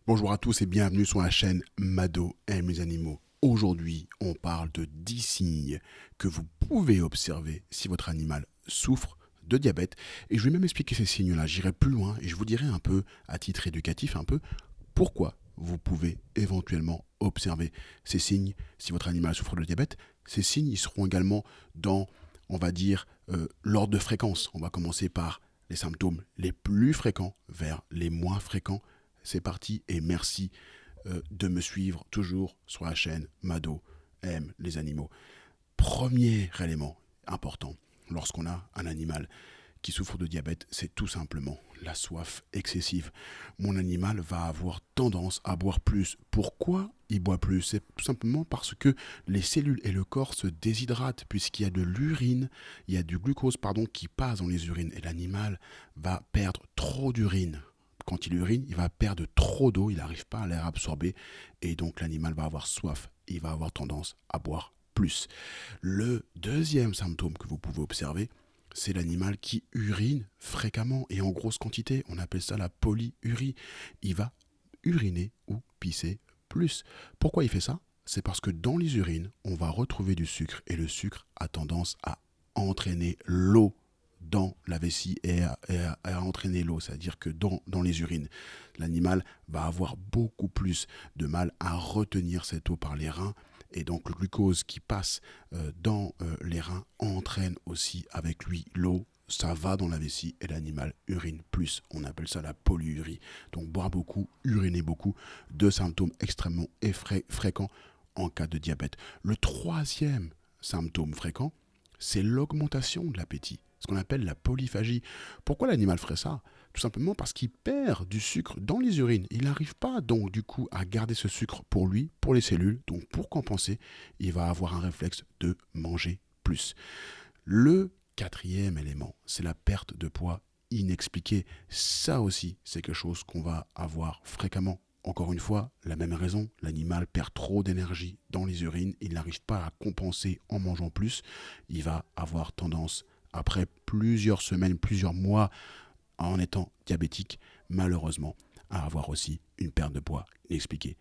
Bonjour à tous et bienvenue sur la chaîne Mado aime les animaux. Aujourd'hui, on parle de 10 signes que vous pouvez observer si votre animal souffre de diabète. Et je vais même expliquer ces signes-là. J'irai plus loin et je vous dirai un peu, à titre éducatif, un peu pourquoi vous pouvez éventuellement observer ces signes si votre animal souffre de diabète. Ces signes, ils seront également dans, on va dire, l'ordre de fréquence. On va commencer par les symptômes les plus fréquents vers les moins fréquents. C'est parti et merci de me suivre toujours sur la chaîne Mado aime les animaux. Premier élément important lorsqu'on a un animal qui souffre de diabète, c'est tout simplement la soif excessive. Mon animal va avoir tendance à boire plus. Pourquoi il boit plus? C'est tout simplement parce que les cellules et le corps se déshydratent puisqu'il y a de l'urine, il y a du glucose qui passe dans les urines et l'animal va perdre trop d'urine. Quand il urine, il va perdre trop d'eau, il n'arrive pas à l'air absorber et donc l'animal va avoir soif et il va avoir tendance à boire plus. Le deuxième symptôme que vous pouvez observer, c'est l'animal qui urine fréquemment et en grosse quantité. On appelle ça la polyurie. Il va uriner ou pisser plus. Pourquoi il fait ça? C'est parce que dans les urines, on va retrouver du sucre et le sucre a tendance à entraîner l'eau dans la vessie et à entraîner l'eau, c'est-à-dire que dans les urines, l'animal va avoir beaucoup plus de mal à retenir cette eau par les reins et donc le glucose qui passe dans les reins entraîne aussi avec lui l'eau. Ça va dans la vessie et l'animal urine plus. On appelle ça la polyurie. Donc boire beaucoup, uriner beaucoup, deux symptômes extrêmement fréquents en cas de diabète. Le troisième symptôme fréquent, c'est l'augmentation de l'appétit, ce qu'on appelle la polyphagie. Pourquoi l'animal ferait ça? Tout simplement parce qu'il perd du sucre dans les urines. Il n'arrive pas donc du coup à garder ce sucre pour lui, pour les cellules. Donc pour compenser, il va avoir un réflexe de manger plus. Le quatrième élément, c'est la perte de poids inexpliquée. Ça aussi, c'est quelque chose qu'on va avoir fréquemment. Encore une fois, la même raison, l'animal perd trop d'énergie dans les urines, il n'arrive pas à compenser en mangeant plus, il va avoir tendance, après plusieurs semaines, plusieurs mois, en étant diabétique, malheureusement, à avoir aussi une perte de poids inexpliquée.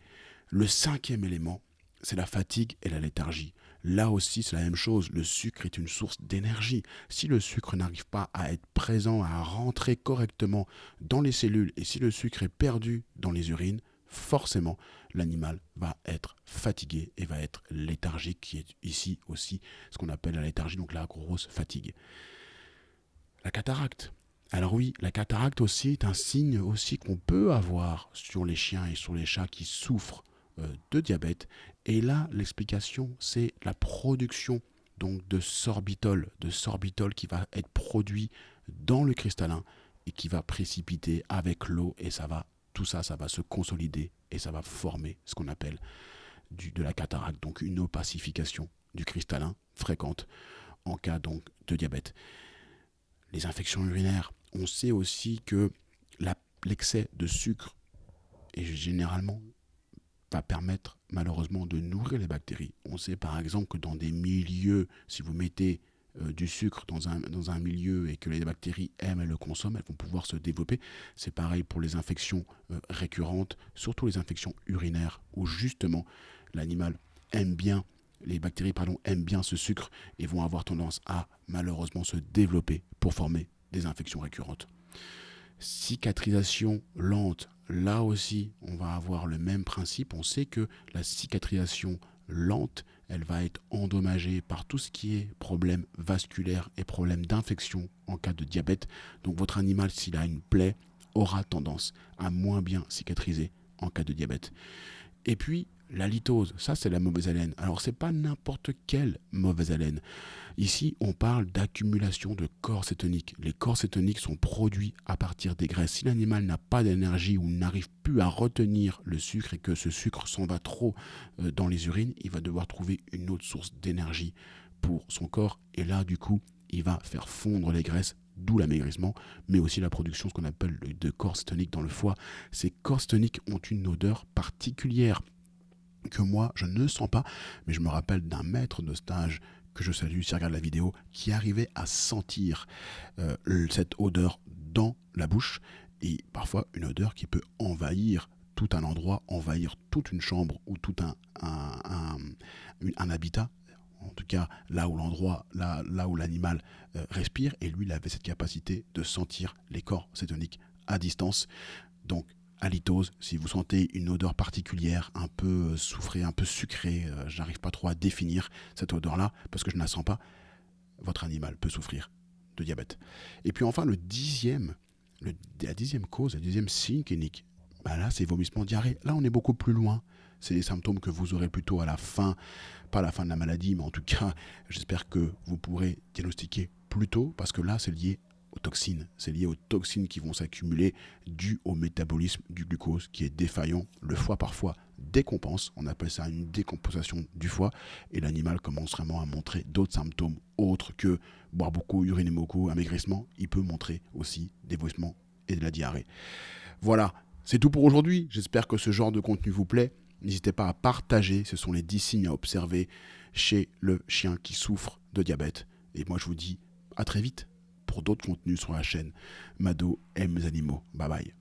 Le cinquième élément, c'est la fatigue et la léthargie. Là aussi, c'est la même chose. Le sucre est une source d'énergie. Si le sucre n'arrive pas à être présent, à rentrer correctement dans les cellules, et si le sucre est perdu dans les urines, forcément, l'animal va être fatigué et va être léthargique, qui est ici aussi ce qu'on appelle la léthargie, donc la grosse fatigue. La cataracte. Alors oui, la cataracte aussi est un signe aussi qu'on peut avoir sur les chiens et sur les chats qui souffrent de diabète. Et là, l'explication, c'est la production donc de sorbitol qui va être produit dans le cristallin et qui va précipiter avec l'eau et tout ça, ça va se consolider et ça va former ce qu'on appelle de la cataracte, donc une opacification du cristallin fréquente en cas donc de diabète. Les infections urinaires, on sait aussi que l'excès de sucre est généralement va permettre malheureusement de nourrir les bactéries. On sait par exemple que dans des milieux, si vous mettez du sucre dans un milieu et que les bactéries aiment et le consomment, elles vont pouvoir se développer. C'est pareil pour les infections récurrentes, surtout les infections urinaires, où justement l'animal aime bien, les bactéries aiment bien ce sucre et vont avoir tendance à malheureusement se développer pour former des infections récurrentes. Cicatrisation lente, là aussi on va avoir le même principe. On sait que la cicatrisation lente, elle va être endommagée par tout ce qui est problème vasculaire et problème d'infection en cas de diabète. Donc votre animal, s'il a une plaie, aura tendance à moins bien cicatriser en cas de diabète. Et puis la litose, ça c'est la mauvaise haleine. Alors c'est pas n'importe quelle mauvaise haleine. Ici on parle d'accumulation de corps cétoniques. Les corps cétoniques sont produits à partir des graisses. Si l'animal n'a pas d'énergie ou n'arrive plus à retenir le sucre et que ce sucre s'en va trop dans les urines, il va devoir trouver une autre source d'énergie pour son corps. Et là du coup il va faire fondre les graisses, d'où l'amaigrissement, mais aussi la production de ce qu'on appelle de corps cétoniques dans le foie. Ces corps cétoniques ont une odeur particulière que moi je ne sens pas, mais je me rappelle d'un maître de stage que je salue s'il regarde la vidéo, qui arrivait à sentir cette odeur dans la bouche, et parfois une odeur qui peut envahir tout un endroit, envahir toute une chambre ou tout un habitat. En tout cas, là où l'animal respire, et lui, il avait cette capacité de sentir les corps cétoniques à distance. Donc, halitose, si vous sentez une odeur particulière, un peu soufrée, un peu sucrée, j'arrive pas trop à définir cette odeur-là, parce que je ne la sens pas, votre animal peut souffrir de diabète. Et puis enfin, la dixième cause, le dixième signe clinique, bah là, c'est vomissement, diarrhée. Là, on est beaucoup plus loin. C'est des symptômes que vous aurez plutôt à la fin, pas à la fin de la maladie, mais en tout cas, j'espère que vous pourrez diagnostiquer plus tôt, parce que là, c'est lié aux toxines. C'est lié aux toxines qui vont s'accumuler dues au métabolisme du glucose qui est défaillant. Le foie, parfois, décompense. On appelle ça une décompensation du foie. Et l'animal commence vraiment à montrer d'autres symptômes autres que boire beaucoup, uriner beaucoup, amaigrissement. Il peut montrer aussi des vomissements et de la diarrhée. Voilà, c'est tout pour aujourd'hui. J'espère que ce genre de contenu vous plaît. N'hésitez pas à partager. Ce sont les 10 signes à observer chez le chien qui souffre de diabète. Et moi, je vous dis à très vite pour d'autres contenus sur la chaîne Mado aime les animaux. Bye bye.